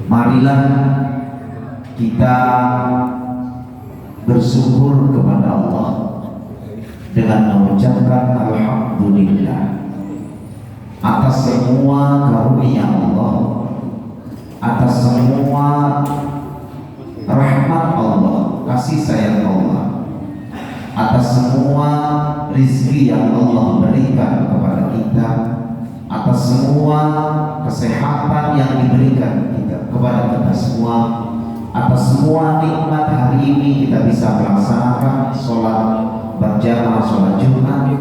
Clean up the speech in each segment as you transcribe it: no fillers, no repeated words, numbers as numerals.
Marilah kita bersyukur kepada Allah dengan mengucapkan alhamdulillah atas semua karunia Allah, atas semua rahmat Allah, kasih sayang Allah, atas semua rizki yang Allah berikan kepada kita, atas semua kesehatan yang diberikan kepada kita semua, atas semua nikmat hari ini kita bisa melaksanakan sholat berjamaah, sholat Jumat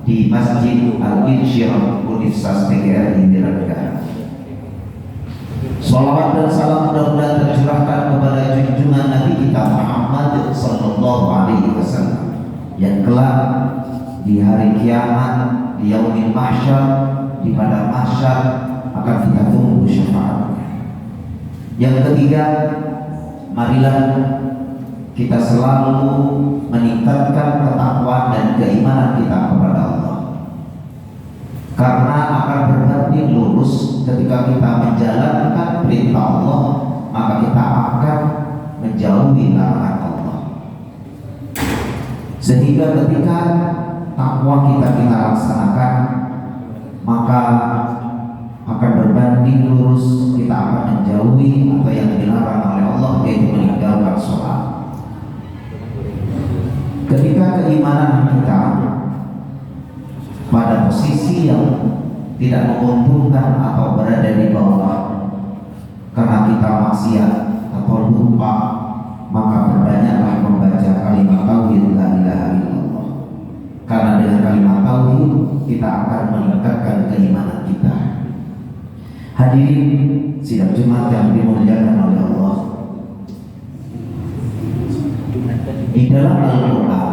di Masjid Al-Insyirah Universitas PGRI Negara. Salawat dan salam mudah-mudahan tercurahkan kepada junjungan Nabi kita Muhammad sallallahu alaihi wasallam yang kelak di hari kiamat, di yaumil mahsyar, di padang mahsyar akan kita tunggu syafaatnya. Yang ketiga, marilah kita selalu meningkatkan ketakwaan dan keimanan kita kepada Allah, karena akan berbanding lurus ketika kita menjalankan perintah Allah, maka kita akan menjauhi larangan Allah. Sehingga ketika takwa kita laksanakan, maka akan berbanding lurus kita akan menjauhi apa yang dilarang oleh Allah, yaitu meninggalkan sholat. Ketika keimanan kita pada posisi yang tidak menguntungkan atau berada di bawah karena kita maksiat atau lupa, maka perbanyaklah membaca kalimat tauhid la ilaha illallah, karena dengan kalimat tauhid kita akan meningkatkan keimanan kita. Hadirin sidang Jumat yang dimuliakan oleh Allah, di dalam Al-Quran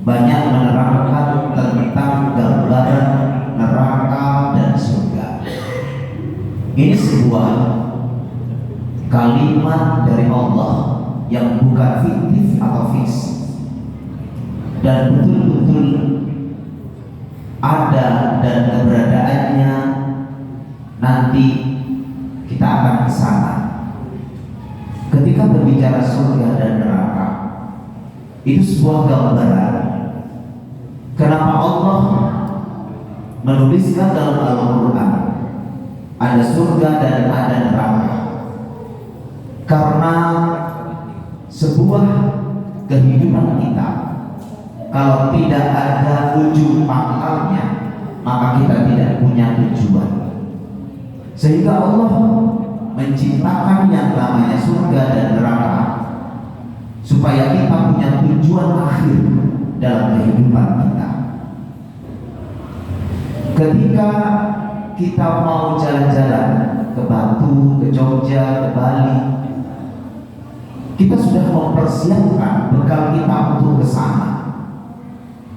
banyak menerangkan tentang gambaran neraka dan surga. Ini sebuah kalimat dari Allah yang bukan fiktif atau fiksi, dan betul-betul ada dan keberadaannya. Nanti kita akan ke sana. Ketika berbicara surga dan neraka, itu sebuah gambaran kenapa Allah menuliskan dalam Al-Quran ada surga dan ada neraka. Karena sebuah kehidupan kita kalau tidak ada ujung pangkalnya, maka kita tidak punya tujuan. Sehingga Allah menciptakan yang namanya surga dan neraka supaya kita punya tujuan akhir dalam kehidupan kita. Ketika kita mau jalan-jalan ke Batu, ke Jogja, ke Bali, kita sudah mempersiapkan bekal kita untuk ke sana,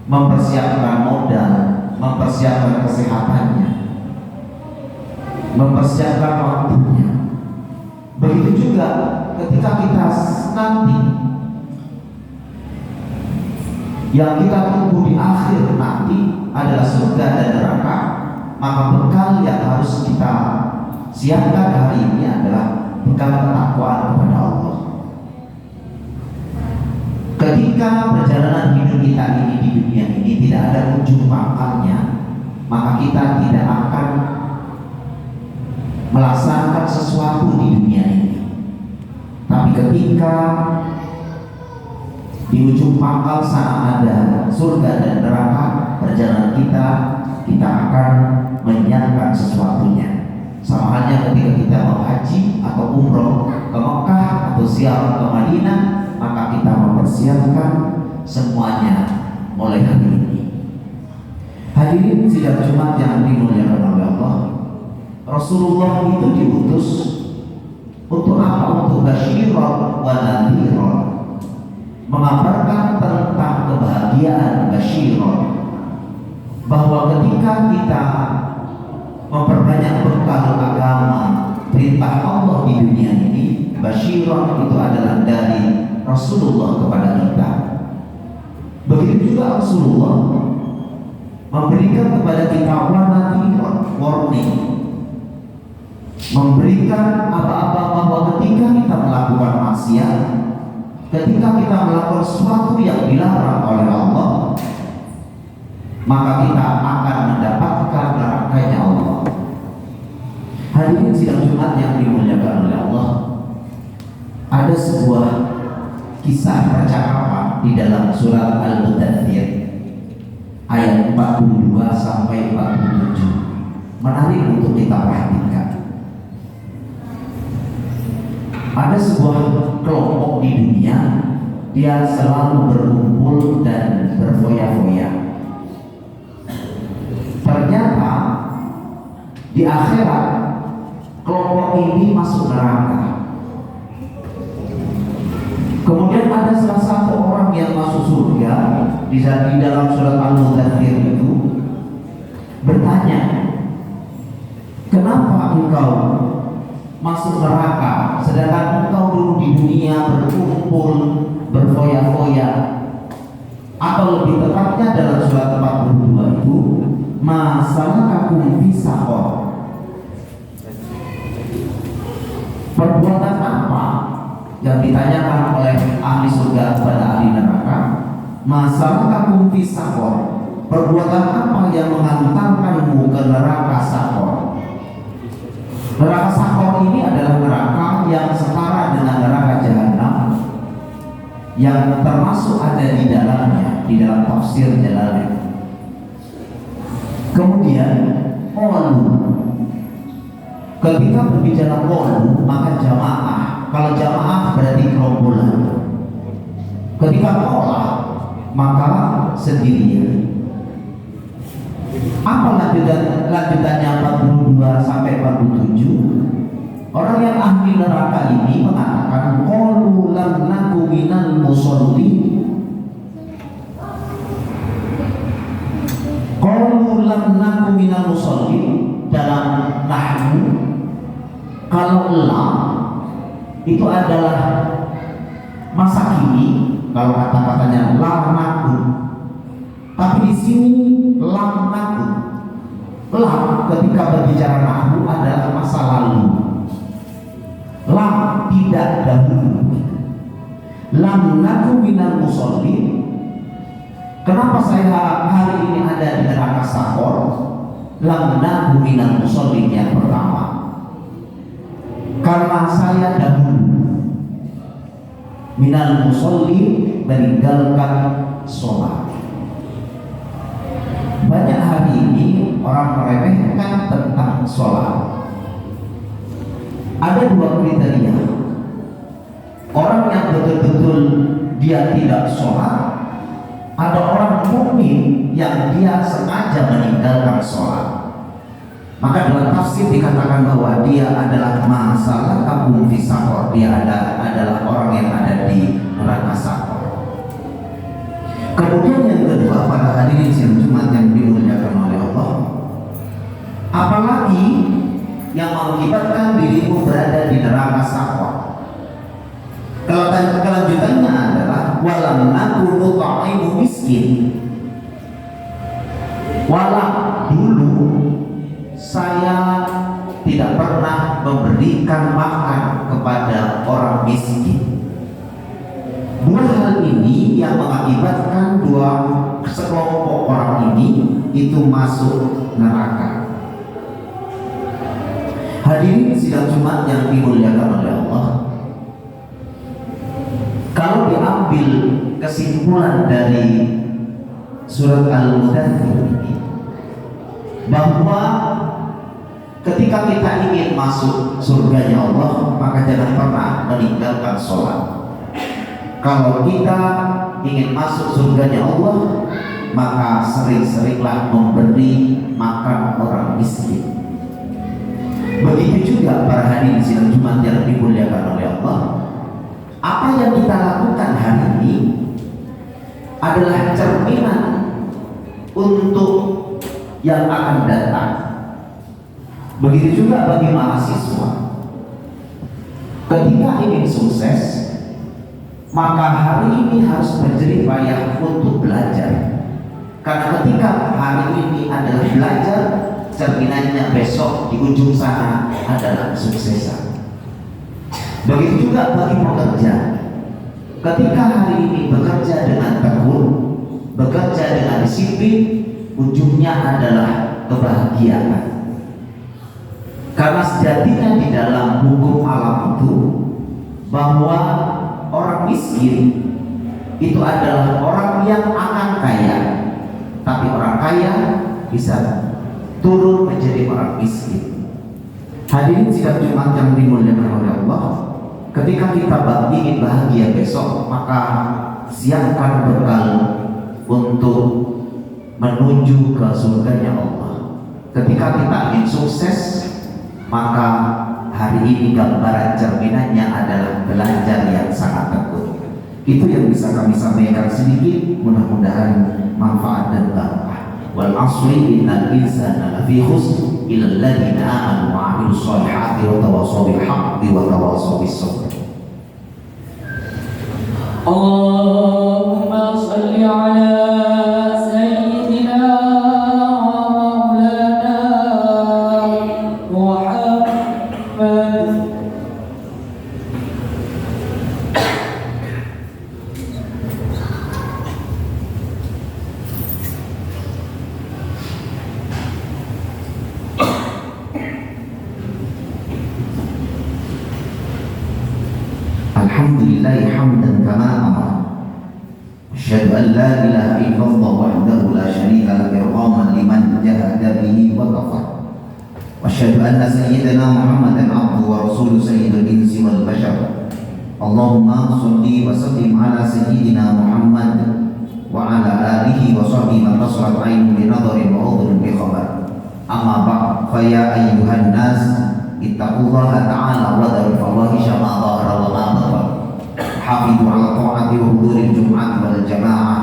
mempersiapkan modal, mempersiapkan kesehatannya, mempersiapkan waktunya. Begitu juga ketika kita nanti yang kita tunggu di akhir nanti adalah surga dan neraka, maka bekal yang harus kita siapkan hari ini adalah bekal ketakwaan kepada Allah. Ketika perjalanan hidup kita ini di dunia ini tidak ada ujung pangkalnya, maka kita tidak akan melaksanakan sesuatu di dunia ini. Tapi ketika di ujung pangkal sana ada surga dan neraka, perjalanan kita akan menyiapkan sesuatunya. Sama halnya ketika kita mau haji atau umroh ke Mekah atau ziarah ke Madinah, maka kita mempersiapkan semuanya mulai hari ini. Hadirin sidang Jumat yang dimuliakan oleh Allah, Rasulullah itu diutus untuk apa? Untuk basyiran wa nadhiran, mengabarkan tentang kebahagiaan basyiran, bahwa ketika kita memperbanyak bekal agama perintah Allah di dunia ini, basyiran itu adalah dari Rasulullah kepada kita. Begitu juga Rasulullah memberikan kepada kita warning, memberikan aba-aba bahwa ketika kita melakukan maksiat, ketika kita melakukan sesuatu yang dilarang oleh Allah, maka kita akan mendapatkan nerakanya Allah. Hadirin sidang Jumat yang dimuliakan oleh Allah, ada sebuah kisah percakapan di dalam surat Al-Mudaththir ayat 42 sampai 47. Menarik untuk kita perhatikan. Ada sebuah kelompok di dunia, dia selalu berkumpul dan berfoya-foya. Ternyata di akhirat kelompok ini masuk neraka. Kemudian ada salah satu orang yang masuk surga di dalam surat Al-Mudaththir itu bertanya, kenapa engkau masuk neraka sedangkan engkau dulu di dunia berkumpul berfoya-foya? Atau lebih tepatnya dalam surat 42 itu, masalakakum fi saqar, perbuatan apa yang ditanyakan oleh ahli surga kepada ahli neraka? Masalakakum fi saqar, perbuatan apa yang mengantarkanmu ke neraka Saqar? Neraka Saqar ini adalah neraka yang setara dengan neraka Jahanam, yang termasuk ada di dalamnya di dalam tafsir Jalalain. Kemudian ketika berbicara qalu, maka jamaah. Kalau jamaah berarti gerombolan. Ketika qala, maka sendirian. Apa lanjutannya 42 sampai 47? Orang yang ahli neraka ini mengatakan qalu lam naku minal musholli, qalu lam naku minal musholli. Dalam nahwu, kalau lam itu adalah masa kini, kalau kata-katanya lam naku. Tapi di sini lam naku, lam ketika berbicara nahwu adalah masa lalu. Lam tidak dahulu. Lam naku minal musholli. Kenapa saya hari ini ada di neraka Saqar? Lam naku minal musholli yang pertama, karena saya dahulu minal musholli, meninggalkan sholat. Banyak hari ini orang meremehkan tentang sholat. Ada dua kriteria. Orang yang betul-betul dia tidak sholat, ada orang mukmin yang dia sengaja meninggalkan sholat. Maka dalam tafsir dikatakan bahwa dia adalah masalakakum fi saqar, dia adalah orang yang ada di neraka Saqar. Kemudian yang kedua, pada hadirin sidang Jumat yang dimuliakan oleh Allah, apalagi yang mengakibatkan dirimu berada di neraka Saqar? Kelanjutannya adalah walam naku nut'imu miskin. Walam, dulu saya tidak pernah memberikan makan kepada orang miskin. Dua hal ini yang mengakibatkan sekelompok orang ini itu masuk neraka. Hadirin sidang Jumat yang dimuliakan oleh Allah, kalau diambil kesimpulan dari surat Al-Mudaththir ini, bahwa ketika kita ingin masuk surganya Allah, maka jangan pernah meninggalkan sholat. Kalau kita ingin masuk surganya Allah, maka sering-seringlah memberi makan orang miskin. Begitu juga para hadirin sidang Jumat yang dimuliakan oleh Allah, apa yang kita lakukan hari ini adalah cerminan untuk yang akan datang. Begitu juga bagi mahasiswa, ketika ingin sukses, maka hari ini harus berjerih payah untuk belajar. Karena ketika hari ini adalah belajar, cerminannya besok di ujung sana adalah kesuksesan. Begitu juga bagi pekerja. Ketika hari ini bekerja dengan tekun, bekerja dengan disiplin, ujungnya adalah kebahagiaan. Karena sejatinya di dalam hukum alam itu bahwa orang miskin itu adalah orang yang akan kaya, tapi orang kaya bisa turun menjadi orang miskin. Hadirin sidang Jumat yang dimuliakan oleh Allah, ketika kita ingin bahagia besok, maka siapkan bekal untuk menuju ke surganya Allah. Ketika kita ingin sukses, maka hari ini gambaran cerminannya adalah belajar yang sangat tekun. Itu yang bisa kami sampaikan sedikit, mudah-mudahan manfaat dan barokah. Wal 'ashri innal insana lafi khusr illa alladziina aamanu wa 'amilus shalihati wa tawassaw bil haqqi wa tawassaw bis sabr. Allahumma shalli 'ala sayyidina wa maulana Muhammad. Alhamdulillahi hamdan kama amara. Asyhadu an la ilaha illallah wahdahu la syarika lahu irghaman liman jahada bihi wa kafar. Wa asyhadu anna sayyidana Muhammadan abduhu wa rasuluhu sayyidul insi wal bashar. Allahumma shalli wa sallim ala sayyidina Muhammad wa ala alihi wa sahbihi man tasrat ainu bi nadharin wa udhun bi khabar. Amma ba'd, fa ya ayyuhan nas ittaqullaha ta'ala wa dharu fawahisha ma dhahara wa ma batan. Hafidhu ala ta'ati wa huduril jum'ati wal jama'ah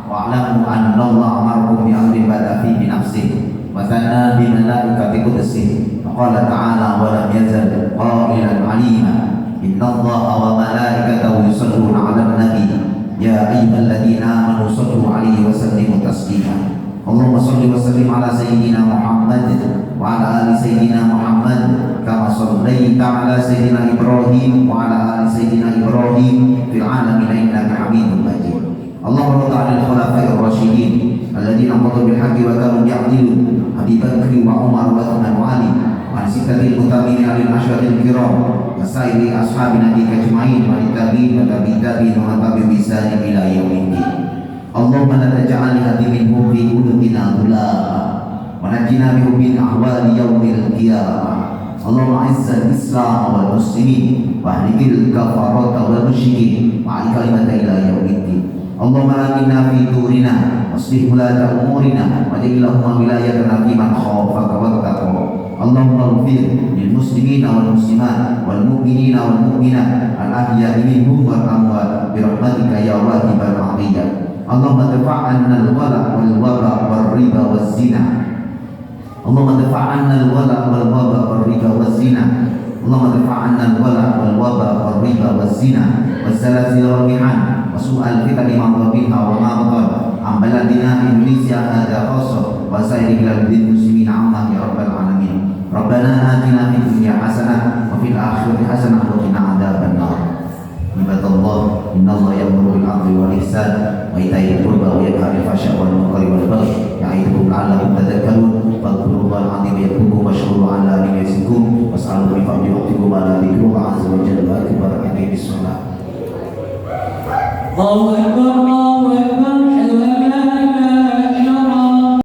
wa a'lamu anna Allah amarakum bi amrin bada fi bi nafsihi wa thanna bi malaikati qudusihi wa qala ta'ala wa lam yazal qailan 'alima inna Allaha wa malaikatahu yusalluna 'alan nabi ya ayyuhalladzina amanu sallu 'alaihi wa sallimu taslima. Allahumma shalli wa sallim ala sayyidina Muhammad wa ala ali sayyidina Muhammad kama shallaita ala sayyidina Ibrahim wa ala ali sayyidina Ibrahim fil alamin innaka Hamidum Majid. Allahumma ta'ala al-khulafa'ir rasyidin alladziina qadu bil haqqi wa kanu ya'dilun Abi Bakr wa Umar wa Uthman wa Ali wa sittatil mutabi'in alil asyril kiram wa sairi ashabina ajma'in wa tabi'in wa tabi'in wa tabi'in bi ihsan ila yaumiddin. Allahumma la taj'al hadi minhum fi qulubina dhulama wa najjina minhum min ahwali yaumil qiyamah. Allahumma izzal islam wal muslimin wa ahlikil kafarata wal musyrikin wa kalimata ila yaumiddin. Allahumma aminna fi durina waslih ulata umurina wa ja'alhum wilayatan fi man khafaka wa taqwa. Allahumma ighfir lil muslimina wal muslimat wal mu'minina wal mu'minat al ahya'i minhum wal amwat bi rahmatika ya wahibal 'afiyah. Allahumma dafa'anna al-wala wal waba wal riba waz zina. Allahumma dafa'anna al-wala wal waba wal riba waz zina. Allahumma dafa'anna al-wala wal waba wal riba waz zina waz zalazil wal mihan wa su'al fitan ma biha wa ma batan am baladina Indonesia hadza khassa wa sa'iril biladil muslimin amma ya rabbal alamin. Rabbana atina fid dunya hasanah wa fil akhirati hasanah wa qina adzabannar. Ibadallah, innallaha ya'muru bil 'adli wal ihsan wa ita'i dzil qurba wa yanha 'anil fahsya'i wal munkari wal baghi ya'idukum la'allakum tadhakkarun. Fadhkurullaha 'azima yadhkurkum washkuruhu 'ala ni'matihi yazidkum was'aluhu min fadlihi waqtikum 'ala dzikrihi 'azza wa jalla wa akbar. Aqimish shalah. Allahu akbar.